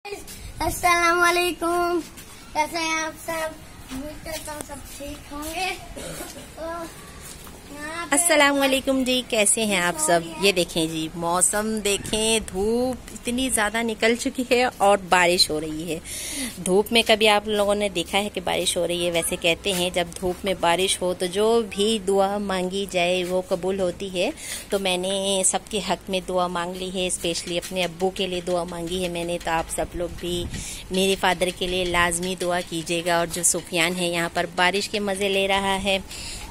अस्सलाम वालेकुम, कैसे हैं आप सब? उम्मीद करता हूँ सब ठीक होंगे। तो अस्सलाम वालेकुम जी, कैसे हैं आप सब? ये देखें जी, मौसम देखें, धूप इतनी ज़्यादा निकल चुकी है और बारिश हो रही है। धूप में कभी आप लोगों ने देखा है कि बारिश हो रही है? वैसे कहते हैं जब धूप में बारिश हो तो जो भी दुआ मांगी जाए वो कबूल होती है। तो मैंने सबके हक में दुआ मांग ली है, स्पेशली अपने अब्बू के लिए दुआ मांगी है मैंने। तो आप सब लोग भी मेरे फादर के लिए लाजमी दुआ कीजिएगा। और जो सुफियान है यहाँ पर बारिश के मज़े ले रहा है।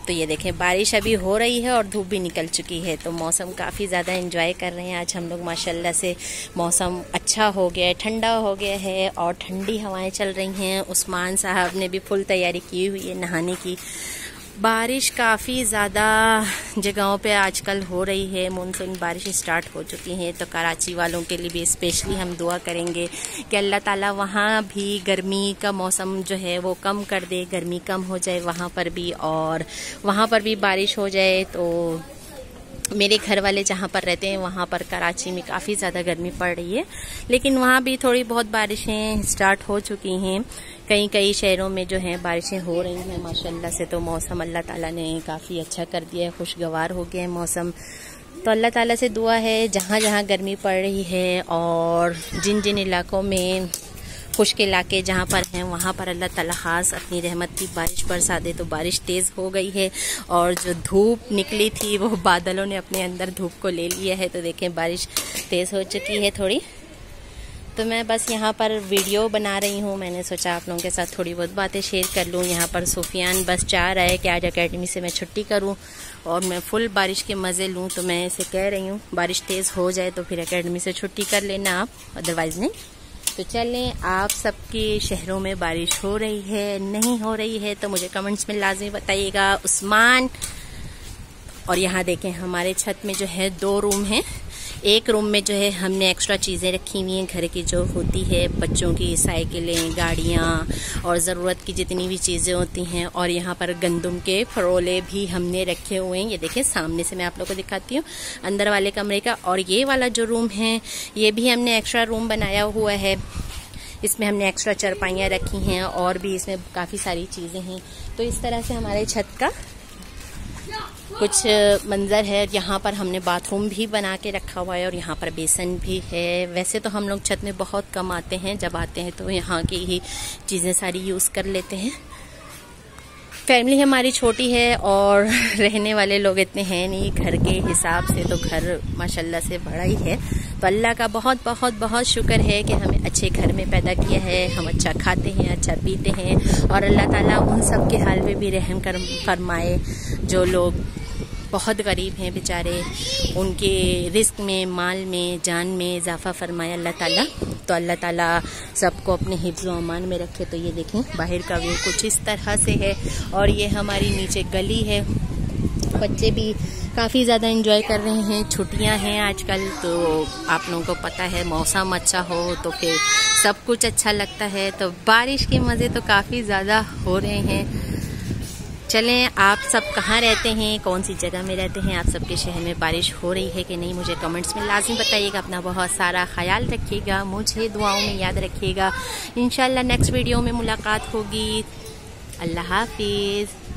तो ये देखें, बारिश अभी हो रही है और धूप भी निकल चुकी है, तो मौसम काफ़ी ज़्यादा एंजॉय कर रहे हैं आज हम लोग। माशाल्लाह से मौसम अच्छा हो गया है, ठंडा हो गया है और ठंडी हवाएं चल रही हैं। उस्मान साहब ने भी फुल तैयारी की हुई है नहाने की। बारिश काफ़ी ज़्यादा जगहों पे आजकल हो रही है, मानसून बारिश स्टार्ट हो चुकी है। तो कराची वालों के लिए भी स्पेशली हम दुआ करेंगे कि अल्लाह ताला वहाँ भी गर्मी का मौसम जो है वो कम कर दे, गर्मी कम हो जाए वहाँ पर भी, और वहाँ पर भी बारिश हो जाए। तो मेरे घर वाले जहाँ पर रहते हैं वहाँ पर कराची में काफ़ी ज़्यादा गर्मी पड़ रही है, लेकिन वहाँ भी थोड़ी बहुत बारिशें स्टार्ट हो चुकी हैं। कई शहरों में जो हैं बारिशें हो रही हैं माशाल्लाह से। तो मौसम अल्लाह ताला ने काफ़ी अच्छा कर दिया है, खुशगवार हो गया है मौसम। तो अल्लाह ताला से दुआ है जहाँ जहाँ गर्मी पड़ रही है और जिन जिन इलाकों में खुश्क इलाके जहाँ पर हैं वहाँ पर अल्लाह ताला ख़ास अपनी रहमत की बारिश बरसा दे। तो बारिश तेज़ हो गई है और जो धूप निकली थी वो बादलों ने अपने अंदर धूप को ले लिया है। तो देखें, बारिश तेज़ हो चुकी है थोड़ी। तो मैं बस यहाँ पर वीडियो बना रही हूँ, मैंने सोचा आप लोगों के साथ थोड़ी बहुत बातें शेयर कर लूँ। यहाँ पर सुफियान बस चाह रहा है कि आज एकेडमी से मैं छुट्टी करूँ और मैं फुल बारिश के मज़े लूँ। तो मैं इसे कह रही हूँ बारिश तेज़ हो जाए तो फिर एकेडमी से छुट्टी कर लेना आप, अदरवाइज़ नहीं। तो चलें, आप सबके शहरों में बारिश हो रही है नहीं हो रही है तो मुझे कमेंट्स में लाजमी बताइएगा उस्मान। और यहाँ देखें, हमारे छत में जो है 2 रूम हैं। एक रूम में जो है हमने एक्स्ट्रा चीज़ें रखी हुई हैं घर की, जो होती है बच्चों की साइकिलें, गाड़ियाँ और ज़रूरत की जितनी भी चीज़ें होती हैं। और यहाँ पर गंदम के फरोले भी हमने रखे हुए हैं। ये देखिए, सामने से मैं आप लोगों को दिखाती हूँ अंदर वाले कमरे का। और ये वाला जो रूम है ये भी हमने एक्स्ट्रा रूम बनाया हुआ है। इसमें हमने एक्स्ट्रा चारपाइयाँ रखी हैं और भी इसमें काफ़ी सारी चीज़ें हैं। तो इस तरह से हमारे छत का कुछ मंजर है। यहाँ पर हमने बाथरूम भी बना के रखा हुआ है और यहाँ पर बेसन भी है। वैसे तो हम लोग छत में बहुत कम आते हैं, जब आते हैं तो यहाँ की ही चीज़ें सारी यूज़ कर लेते हैं। फैमिली हमारी छोटी है और रहने वाले लोग इतने हैं नहीं घर के हिसाब से, तो घर माशाल्लाह से बड़ा ही है। तो अल्लाह का बहुत बहुत बहुत शुक्र है कि हमें अच्छे घर में पैदा किया है। हम अच्छा खाते हैं, अच्छा पीते हैं और अल्लाह ताला उन सब के हाल पे भी रहम कर फरमाए जो लोग बहुत गरीब हैं बेचारे, उनके रिस्क में, माल में, जान में इजाफ़ा फरमाए अल्लाह ताला। तो अल्लाह ताला सबको अपने हिफ्ज़ व अमान में रखे। तो ये देखें, बाहर का व्यू कुछ इस तरह से है और ये हमारी नीचे गली है। बच्चे भी काफ़ी ज़्यादा एंजॉय कर रहे हैं, छुट्टियां हैं आजकल। तो आप लोगों को पता है मौसम अच्छा हो तो फिर सब कुछ अच्छा लगता है। तो बारिश के मज़े तो काफ़ी ज़्यादा हो रहे हैं। चलें, आप सब कहाँ रहते हैं, कौन सी जगह में रहते हैं? आप सबके शहर में बारिश हो रही है कि नहीं? मुझे कमेंट्स में लाज़मी बताइएगा। अपना बहुत सारा ख्याल रखिएगा, मुझे दुआओं में याद रखिएगा। इंशाल्लाह नेक्स्ट वीडियो में मुलाकात होगी। अल्लाह हाफिज़।